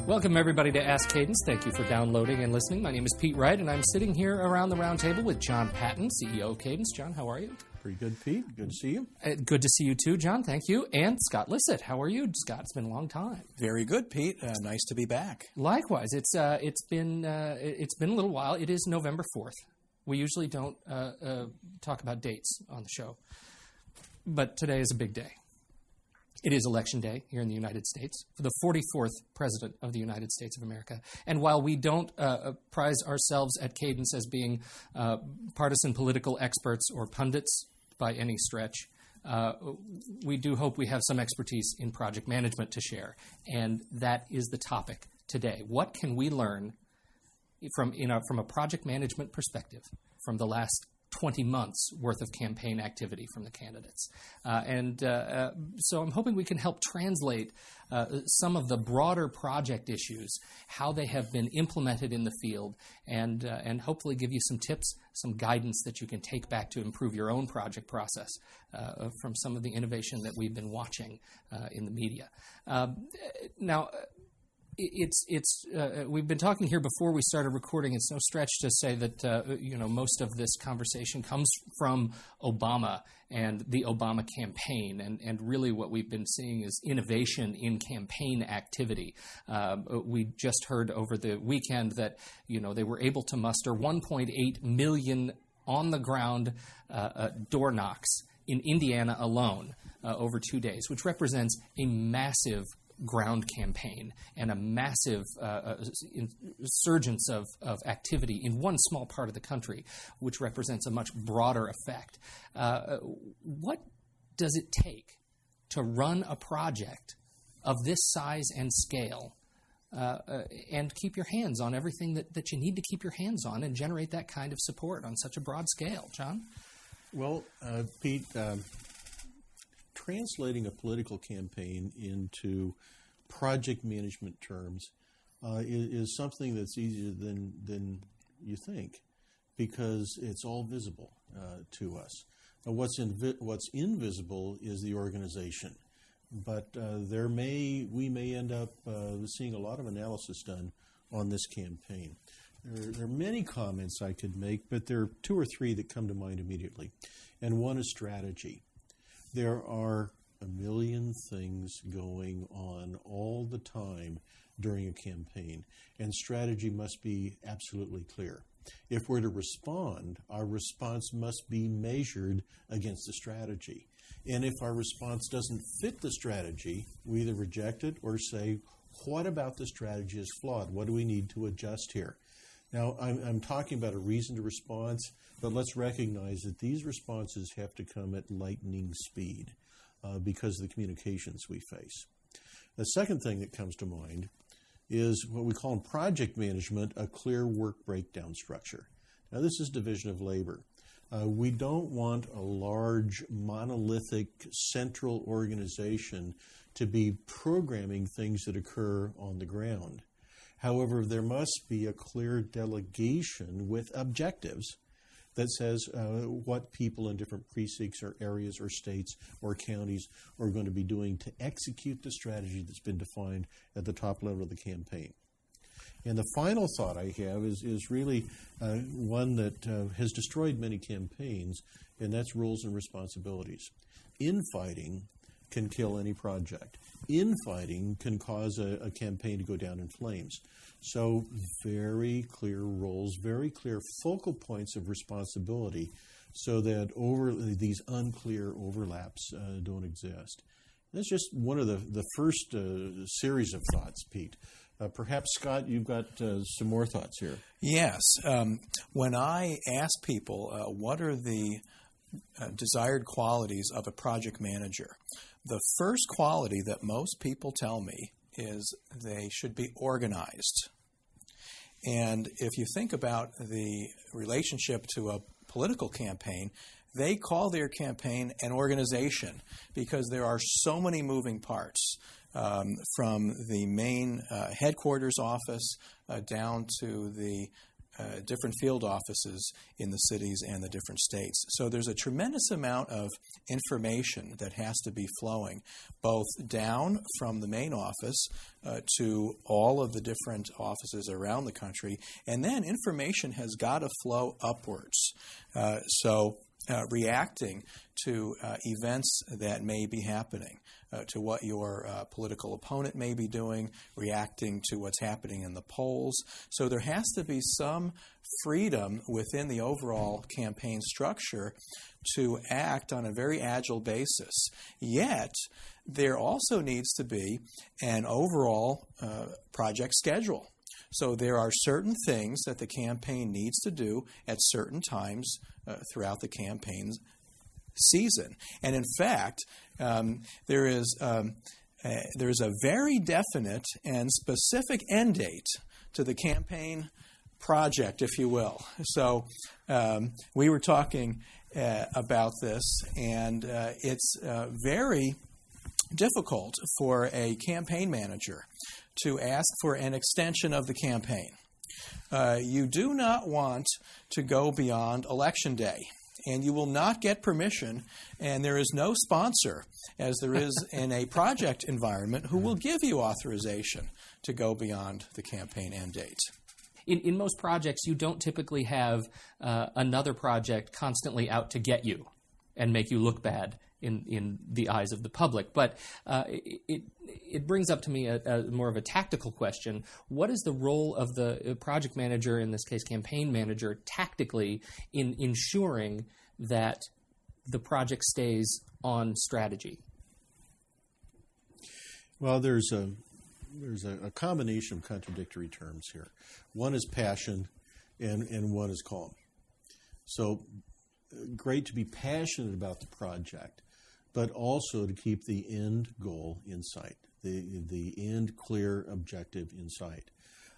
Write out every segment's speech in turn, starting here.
Welcome, everybody, to Ask Cadence. Thank you for downloading and listening. My name is Pete Wright, and I'm sitting here around the round table with John Patton, CEO of Cadence. John, how are you? Pretty good, Pete. Good to see you. Good to see you, too, John. Thank you. And Scott Lissit. How are you, Scott? It's been a long time. Very good, Pete. Nice to be back. Likewise. It's been a little while. It is November 4th. We usually don't talk about dates on the show, but today is a big day. It is Election Day here in the United States for the 44th President of the United States of America. And while we don't prize ourselves at Cadence as being partisan political experts or pundits by any stretch, we do hope we have some expertise in project management to share. And that is the topic today. What can we learn from a project management perspective from the last 20 months worth of campaign activity from the candidates? So I'm hoping we can help translate some of the broader project issues, how they have been implemented in the field, and hopefully give you some tips, some guidance that you can take back to improve your own project process from some of the innovation that we've been watching in the media. Now, we've been talking here before we started recording. It's no stretch to say that most of this conversation comes from Obama and the Obama campaign, and really what we've been seeing is innovation in campaign activity. We just heard over the weekend that they were able to muster 1.8 million on the ground door knocks in Indiana alone over 2 days, which represents a massive ground campaign and a massive surgence of activity in one small part of the country, which represents a much broader effect. What does it take to run a project of this size and scale and keep your hands on everything that you need to keep your hands on and generate that kind of support on such a broad scale? John? Well, Pete, translating a political campaign into project management terms is something that's easier than you think, because it's all visible to us. Now, what's invisible is the organization, but we may end up seeing a lot of analysis done on this campaign. There are many comments I could make, but there are two or three that come to mind immediately, and one is strategy. There are a million things going on all the time during a campaign, and strategy must be absolutely clear. If we're to respond, our response must be measured against the strategy. And if our response doesn't fit the strategy, we either reject it or say, what about the strategy is flawed? What do we need to adjust here? Now, I'm talking about a reasoned response, but let's recognize that these responses have to come at lightning speed because of the communications we face. The second thing that comes to mind is what we call in project management a clear work breakdown structure. Now, this is division of labor. We don't want a large, monolithic, central organization to be programming things that occur on the ground. However, there must be a clear delegation with objectives that says what people in different precincts or areas or states or counties are going to be doing to execute the strategy that's been defined at the top level of the campaign. And the final thought I have is really one that has destroyed many campaigns, and that's roles and responsibilities. Infighting can kill any project. Infighting can cause a campaign to go down in flames. So very clear roles, very clear focal points of responsibility so that these unclear overlaps don't exist. That's just one of the first series of thoughts, Pete. Perhaps, Scott, you've got some more thoughts here. Yes. When I ask people what are the desired qualities of a project manager, the first quality that most people tell me is they should be organized. And if you think about the relationship to a political campaign, they call their campaign an organization because there are so many moving parts, from the main headquarters office down to the different field offices in the cities and the different states. So there's a tremendous amount of information that has to be flowing, both down from the main office to all of the different offices around the country, and then information has got to flow upwards. Reacting to events that may be happening, to what your political opponent may be doing, reacting to what's happening in the polls. So there has to be some freedom within the overall campaign structure to act on a very agile basis. Yet, there also needs to be an overall project schedule. So there are certain things that the campaign needs to do at certain times throughout the campaign's season. And in fact, there is a very definite and specific end date to the campaign project, if you will. So we were talking about this, and it's very difficult for a campaign manager to ask for an extension of the campaign. You do not want to go beyond Election Day, and you will not get permission, and there is no sponsor, as there is in a project environment, who will give you authorization to go beyond the campaign end date. In most projects, you don't typically have another project constantly out to get you and make you look bad in the eyes of the public. But it brings up to me a more of a tactical question. What is the role of the project manager, in this case campaign manager, tactically in ensuring that the project stays on strategy? Well, there's a combination of contradictory terms here. One is passion and one is calm. So great to be passionate about the project, but also to keep the end goal in sight, the end clear objective in sight.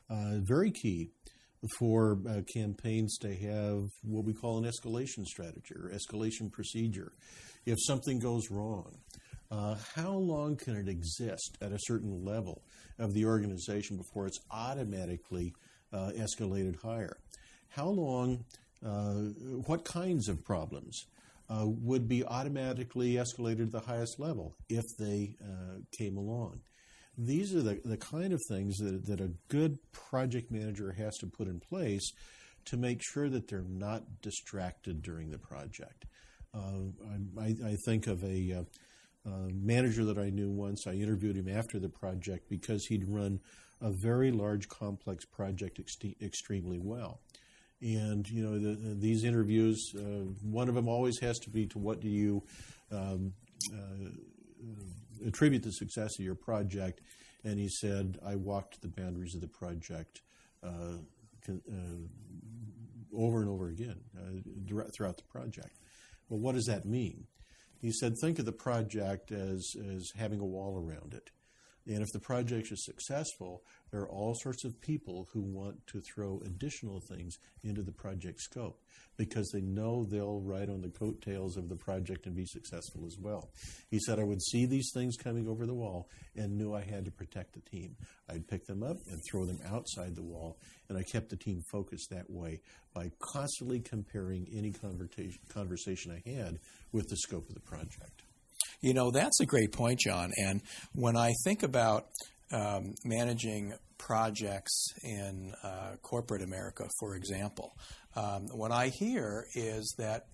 Very key for campaigns to have what we call an escalation strategy or escalation procedure. If something goes wrong, how long can it exist at a certain level of the organization before it's automatically escalated higher? How long, what kinds of problems would be automatically escalated to the highest level if they came along? These are the kind of things that a good project manager has to put in place to make sure that they're not distracted during the project. I think of a manager that I knew once. I interviewed him after the project because he'd run a very large, complex project extremely well. And, you know, these interviews, one of them always has to be to what do you attribute the success of your project. And he said, I walked the boundaries of the project over and over again throughout the project. Well, what does that mean? He said, think of the project as having a wall around it. And if the project is successful, there are all sorts of people who want to throw additional things into the project scope because they know they'll ride on the coattails of the project and be successful as well. He said, I would see these things coming over the wall and knew I had to protect the team. I'd pick them up and throw them outside the wall, and I kept the team focused that way by constantly comparing any conversation I had with the scope of the project. You know, that's a great point, John. And when I think about managing projects in corporate America, for example, what I hear is that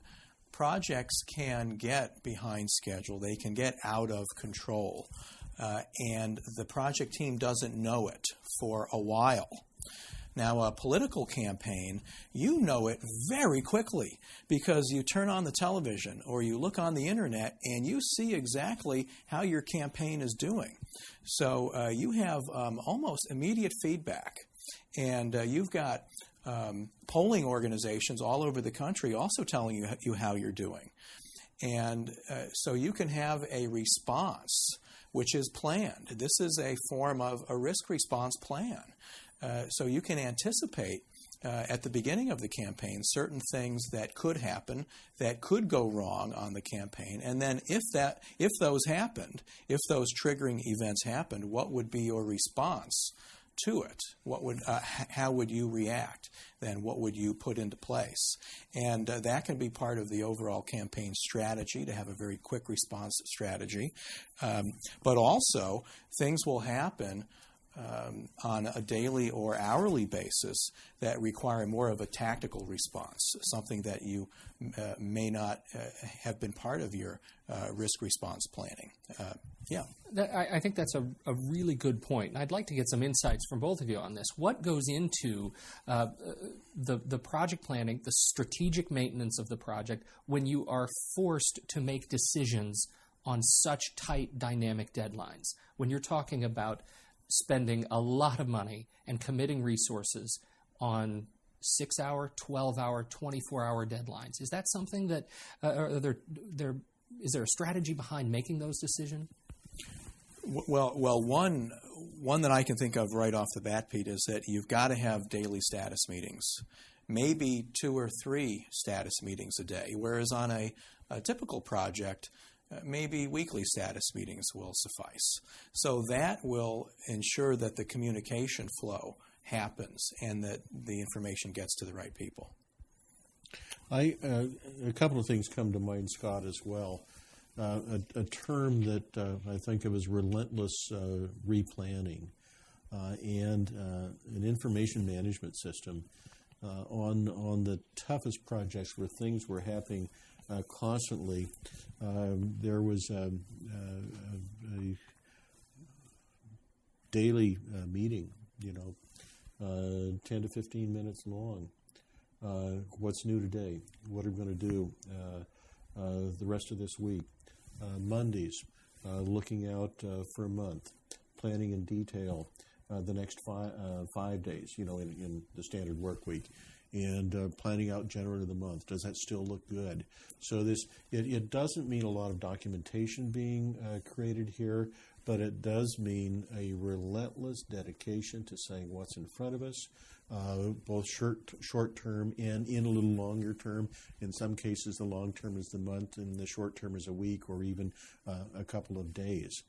projects can get behind schedule. They can get out of control. And the project team doesn't know it for a while. Now, a political campaign, you know it very quickly because you turn on the television or you look on the internet and you see exactly how your campaign is doing. So you have almost immediate feedback. And you've got polling organizations all over the country also telling you how you're doing. And so you can have a response which is planned. This is a form of a risk response plan. So you can anticipate at the beginning of the campaign certain things that could happen, that could go wrong on the campaign. And then if those happened, if those triggering events happened, what would be your response to it? How would you react? Then what would you put into place? And that can be part of the overall campaign strategy, to have a very quick response strategy. But also, things will happen on a daily or hourly basis that require more of a tactical response, something that you may not have been part of your risk response planning. I think that's a really good point. And I'd like to get some insights from both of you on this. What goes into the project planning, the strategic maintenance of the project, when you are forced to make decisions on such tight dynamic deadlines? When you're talking about spending a lot of money and committing resources on 6-hour, 12-hour, 24-hour deadlines. Is that something that, is there a strategy behind making those decisions? Well, one that I can think of right off the bat, Pete, is that you've got to have daily status meetings, maybe 2 or 3 status meetings a day, whereas on a typical project, maybe weekly status meetings will suffice. So that will ensure that the communication flow happens and that the information gets to the right people. A couple of things come to mind, Scott, as well. A term that I think of as relentless replanning and an information management system on the toughest projects where things were happening constantly. There was a daily meeting, 10 to 15 minutes long. What's new today? What are we going to do the rest of this week? Mondays, looking out for a month, planning in detail the next 5 days, in the standard work week. And planning out January of the month. Does that still look good? So it doesn't mean a lot of documentation being created here, but it does mean a relentless dedication to saying what's in front of us, both short term and in a little longer term. In some cases, the long term is the month, and the short term is a week or even a couple of days.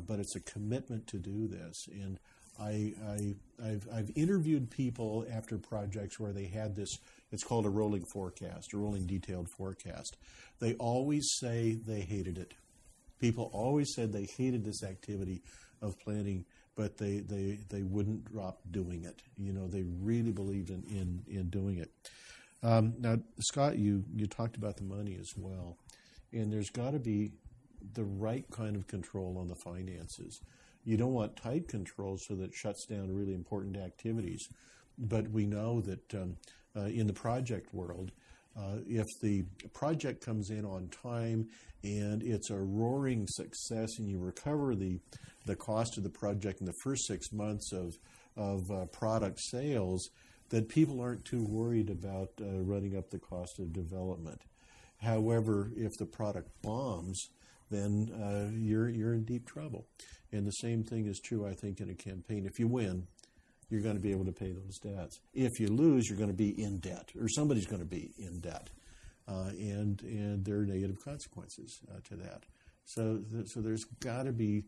But it's a commitment to do this. And I've interviewed people after projects where they had this, it's called a rolling forecast, a rolling detailed forecast. They always say they hated it. People always said they hated this activity of planning, but they wouldn't drop doing it. They really believed in doing it. Now, Scott, you talked about the money as well, and there's got to be the right kind of control on the finances. You don't want tight control so that it shuts down really important activities. But we know that in the project world, if the project comes in on time and it's a roaring success and you recover the cost of the project in the first 6 months of product sales, that people aren't too worried about running up the cost of development. However, if the product bombs, then you're in deep trouble. And the same thing is true, I think, in a campaign. If you win, you're going to be able to pay those debts. If you lose, you're going to be in debt, or somebody's going to be in debt. And there are negative consequences to that. So there's got to be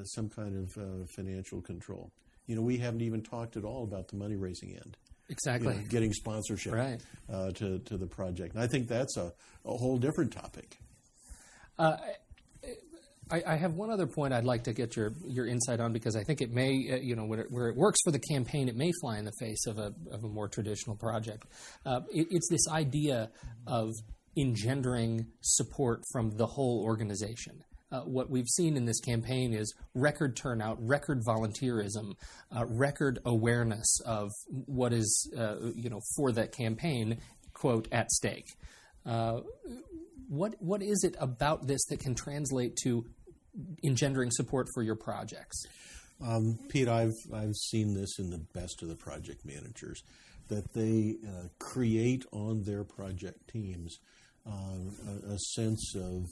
some kind of financial control. We haven't even talked at all about the money-raising end. Exactly. Getting sponsorship right. to the project. And I think that's a whole different topic. I have one other point I'd like to get your insight on, because I think it may, where it works for the campaign, it may fly in the face of a more traditional project. It's this idea of engendering support from the whole organization. What we've seen in this campaign is record turnout, record volunteerism, record awareness of what is, for that campaign, quote, at stake. What is it about this that can translate to engendering support for your projects? Pete, I've seen this in the best of the project managers, that they create on their project teams a sense of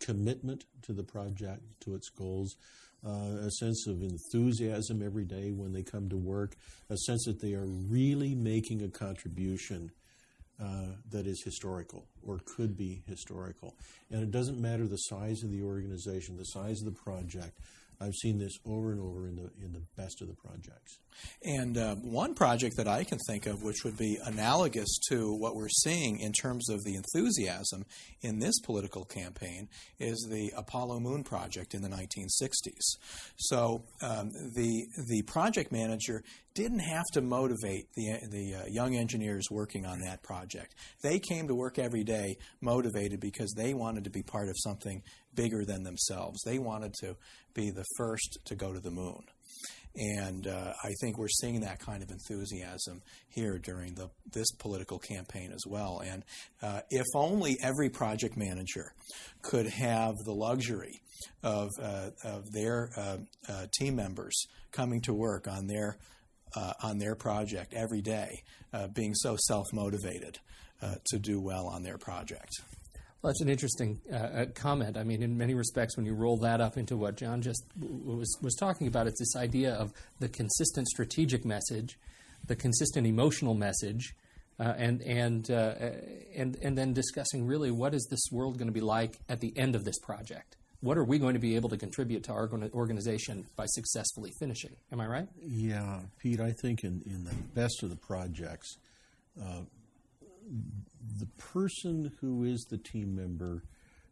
commitment to the project, to its goals, a sense of enthusiasm every day when they come to work, a sense that they are really making a contribution that is historical or could be historical. And it doesn't matter the size of the organization, the size of the project. I've seen this over and over in the best of the projects. And one project that I can think of, which would be analogous to what we're seeing in terms of the enthusiasm in this political campaign, is the Apollo Moon project in the 1960s. So the project manager didn't have to motivate the young engineers working on that project. They came to work every day motivated because they wanted to be part of something bigger than themselves. They wanted to be the first to go to the moon. And I think we're seeing that kind of enthusiasm here during this political campaign as well. And if only every project manager could have the luxury of their team members coming to work on their project every day, being so self-motivated to do well on their project. Well, that's an interesting comment. I mean, in many respects, when you roll that up into what John just was talking about, it's this idea of the consistent strategic message, the consistent emotional message, and then discussing really what is this world going to be like at the end of this project. What are we going to be able to contribute to our organization by successfully finishing? Am I right? Yeah, Pete, I think in the best of the projects, the person who is the team member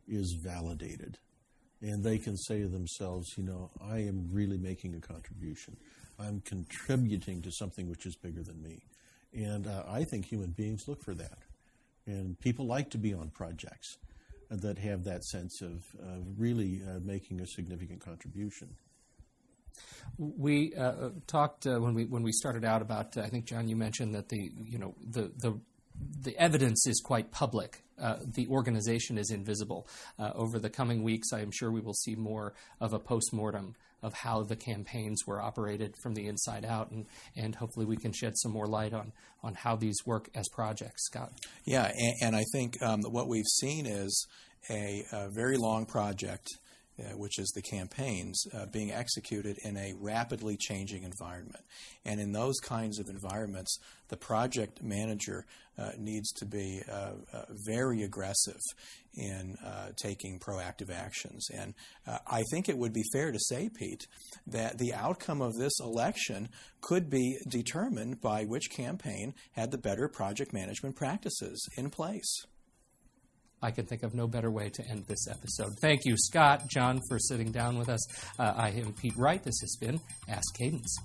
is validated. And they can say to themselves, I am really making a contribution. I'm contributing to something which is bigger than me. And I think human beings look for that. And people like to be on projects that have that sense of really making a significant contribution. We talked when we started out about. I think, John, you mentioned that the evidence is quite public. The organization is invisible. Over the coming weeks, I am sure we will see more of a postmortem of how the campaigns were operated from the inside out, and hopefully we can shed some more light on how these work as projects. Scott? Yeah, and I think what we've seen is a very long project, which is the campaigns, being executed in a rapidly changing environment. And in those kinds of environments, the project manager needs to be very aggressive in taking proactive actions. And I think it would be fair to say, Pete, that the outcome of this election could be determined by which campaign had the better project management practices in place. I can think of no better way to end this episode. Thank you, Scott, John, for sitting down with us. I am Pete Wright. This has been Ask Cadence.